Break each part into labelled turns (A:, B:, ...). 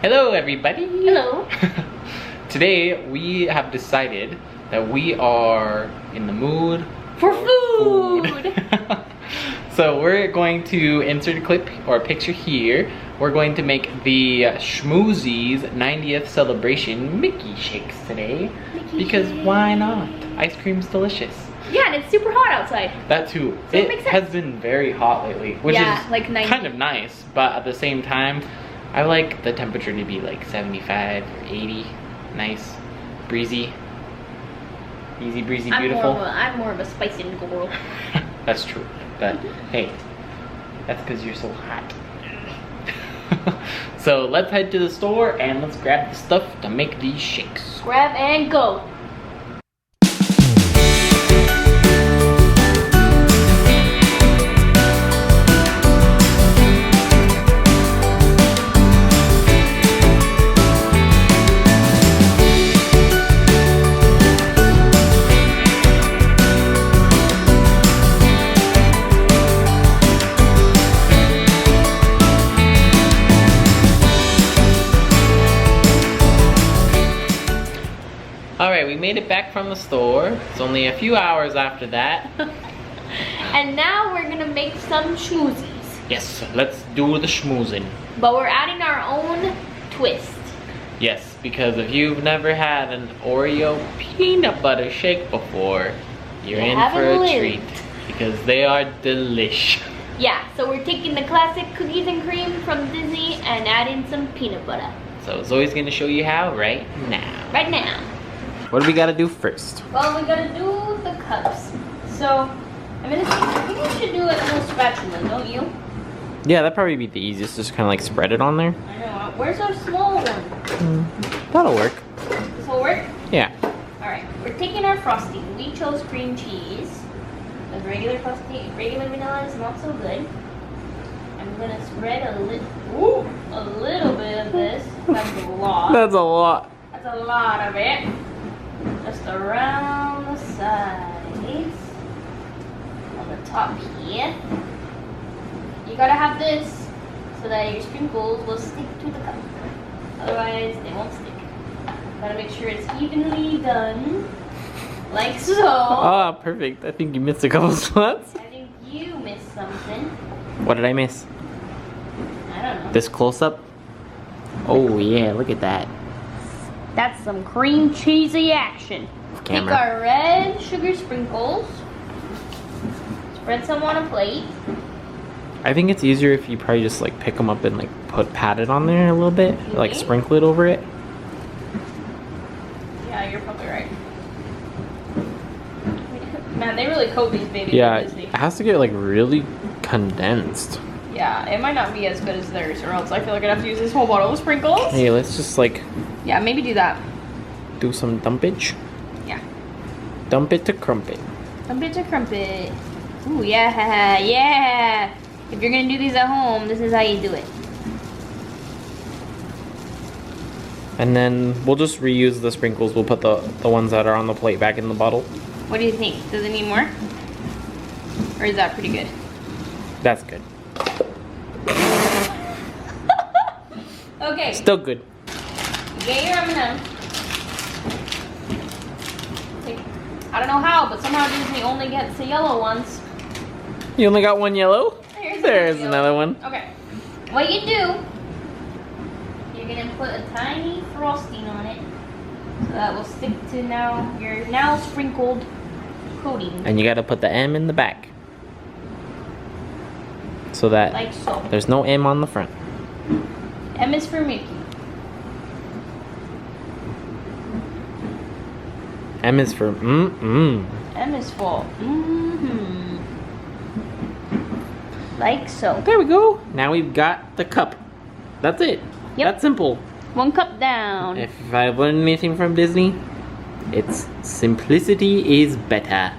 A: Hello everybody!
B: Hello!
A: Today we have decided that we are in the mood
B: for food!
A: So we're going to insert a clip or a picture here. We're going to make the Schmoozies 90th celebration Mickey shakes today. Because why not? Ice cream's delicious.
B: Yeah, and it's super hot outside.
A: That too.
B: So
A: it has been very hot lately, which is
B: like 90.
A: kind of nice, but at the same time, I like the temperature to be like 75 or 80. Nice, breezy, easy breezy, beautiful.
B: I'm more of a spicy girl.
A: That's true, but hey, that's because you're so hot. So let's head to the store and let's grab the stuff to make these shakes.
B: Grab and go.
A: Alright, we made it back from the store. It's only a few hours after that.
B: And now we're gonna make some schmoozies.
A: Yes, let's do the schmoozing.
B: But we're adding our own twist.
A: Yes, because if you've never had an Oreo peanut butter shake before, you're in for a treat. Because they are delish.
B: Yeah, so we're taking the classic cookies and cream from Disney and adding some peanut butter.
A: So Zoe's gonna show you how right now.
B: Right now.
A: What do we gotta do first?
B: Well, we gotta do the cups. So, I think we should do a little spatula, don't you?
A: Yeah, that'd probably be the easiest. Just kind of like spread it on there.
B: I know. Where's our small one?
A: That'll work.
B: This will work?
A: Yeah.
B: Alright, we're taking our frosting. We chose cream cheese. Because regular vanilla is not so good. I'm gonna spread a little bit of this. That's a lot.
A: That's a lot.
B: That's a lot of it. Just around the sides. On the top here. You gotta have this so that your sprinkles will stick to the cup. Otherwise, they won't stick. Gotta make sure it's evenly done. Like so.
A: Oh, perfect. I think you missed a couple spots.
B: I think you missed something.
A: What did I miss?
B: I don't know.
A: This close up? Oh yeah, look at that.
B: That's some cream cheesy action.
A: Camera.
B: Take our red sugar sprinkles. Spread some on a plate.
A: I think it's easier if you probably just like pick them up and like pat it on there a little bit. Like sprinkle it over it.
B: Yeah, you're probably right. Man, they really coat these babies.
A: Yeah,
B: Disney.
A: it has to get like really condensed.
B: Yeah, it might not be as good as theirs, or else I feel like I'd have to use this whole bottle of sprinkles.
A: Hey, let's just like...
B: Yeah, maybe do that.
A: Do some dumpage.
B: Yeah.
A: Dump it to crumpet.
B: Dump it to crumpet. Ooh, yeah, yeah. If you're gonna do these at home, this is how you do it.
A: And then we'll just reuse the sprinkles. We'll put the ones that are on the plate back in the bottle.
B: What do you think? Does it need more? Or is that pretty good?
A: That's good.
B: Okay.
A: Still good.
B: Get your M&M. I don't know how, but somehow Disney only gets the yellow ones.
A: You only got one yellow? There's another one.
B: Okay. What you do, you're gonna put a tiny frosting on it. So that will stick to your now sprinkled coating.
A: And you gotta put the M in the back. So that
B: like so.
A: There's no M on the front.
B: M is for Mickey.
A: M is for
B: M is for like so.
A: There we go. Now we've got the cup. That's it.
B: Yep.
A: That's simple.
B: One cup down.
A: If I've learned anything from Disney, it's simplicity is better.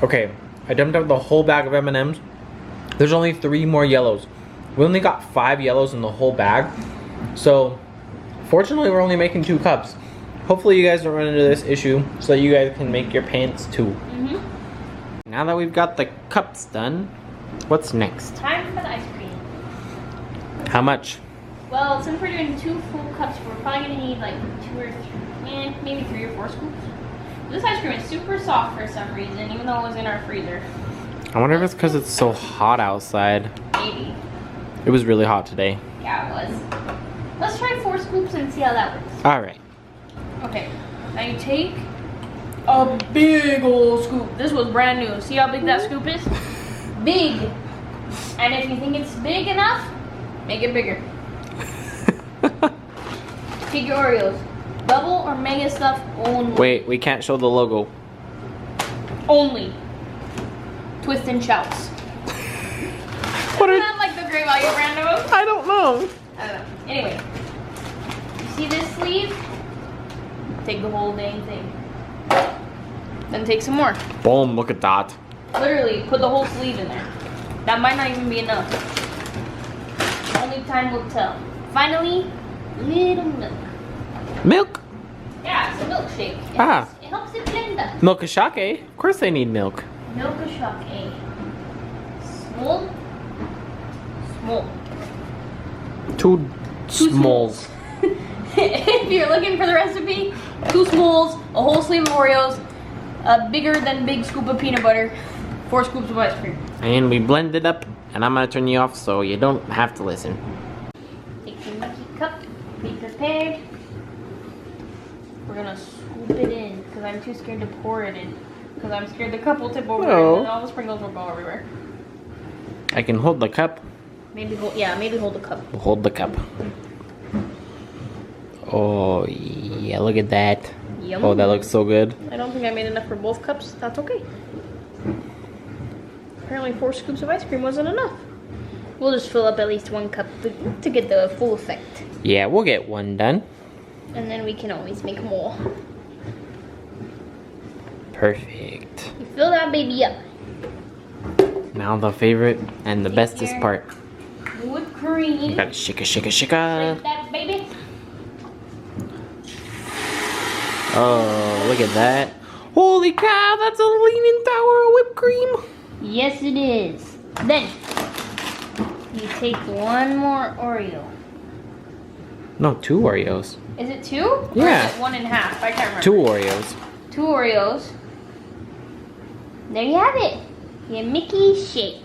A: Okay, I dumped out the whole bag of M&Ms. There's only 3 more yellows. We only got 5 yellows in the whole bag. So, fortunately we're only making 2 cups. Hopefully you guys don't run into this issue so that you guys can make your pants too. Now that we've got the cups done, what's next?
B: Time for the ice cream.
A: How much?
B: Well, since we're doing 2 full cups, we're probably gonna need like 2 or 3, maybe 3 or 4 scoops. This ice cream is super soft for some reason, even though it was in our freezer.
A: I wonder if it's because it's so hot outside.
B: Maybe.
A: It was really hot today.
B: Yeah, it was. Let's try 4 scoops and see how that works.
A: All right.
B: Okay, now you take a big old scoop. This was brand new. See how big that scoop is? Big. And if you think it's big enough, make it bigger. Take your Oreos. Double or mega stuff only.
A: Wait, we can't show the logo.
B: Only. Twist and shouts.
A: What
B: Isn't
A: are...
B: that like the Great Value brand of them?
A: I don't know.
B: I don't know. Anyway. You see this sleeve? Take the whole dang thing. Then take some more.
A: Boom, look at that.
B: Literally, put the whole sleeve in there. That might not even be enough. Only time will tell. Finally, little milk.
A: Milk?
B: Yeah, it's a milkshake. It helps it blend up.
A: Milk is shake. Of course they need milk.
B: Milk is shock A. Small. Small.
A: Two smalls.
B: If you're looking for the recipe, 2 smalls, a whole sleeve of Oreos, a bigger than big scoop of peanut butter, 4 scoops of ice cream.
A: And we blend it up, and I'm gonna turn you off so you don't have to listen.
B: Take your Mickey cup, be prepared. We're gonna scoop it in, because I'm too scared to pour it in. Because I'm scared the cup will tip over
A: No.
B: and then all the sprinkles will go everywhere.
A: I can hold the cup.
B: Maybe hold the cup.
A: Hold the cup. Oh, yeah, look at that.
B: Yum.
A: Oh, that looks so good.
B: I don't think I made enough for both cups. That's okay. Apparently 4 scoops of ice cream wasn't enough. We'll just fill up at least 1 cup to get the full effect.
A: Yeah, we'll get 1 done.
B: And then we can always make more.
A: Perfect.
B: You fill that baby up.
A: Now the favorite and the
B: Take
A: bestest
B: your-
A: part.
B: Whipped cream.
A: You gotta shake it, shake it, shake
B: Like
A: it.
B: that baby.
A: Oh, look at that. Holy cow, that's a leaning tower of whipped cream.
B: Yes, it is. Then you take 1 more Oreo.
A: No, 2 Oreos.
B: Is it 2? Or
A: Yeah.
B: is it 1 1/2? I can't remember.
A: 2 Oreos.
B: 2 Oreos. There you have it. Your Mickey shake.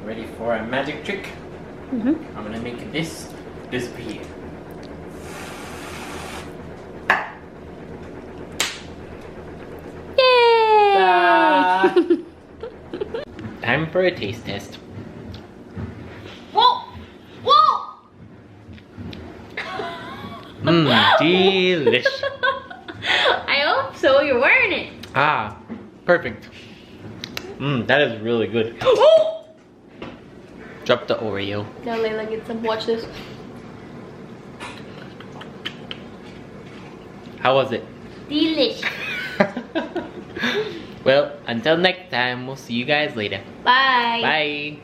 A: Ready for a magic trick?
B: Mm-hmm.
A: I'm gonna make this disappear.
B: Yay!
A: Time for a taste test.
B: Whoa! Whoa!
A: Mmm, delish.
B: I hope so. You're wearing it.
A: Ah, perfect. Mmm, that is really good.
B: Oh!
A: Drop the Oreo.
B: Now Layla gets some. Watch this.
A: How was it?
B: Delish.
A: Well, until next time, we'll see you guys later.
B: Bye.
A: Bye.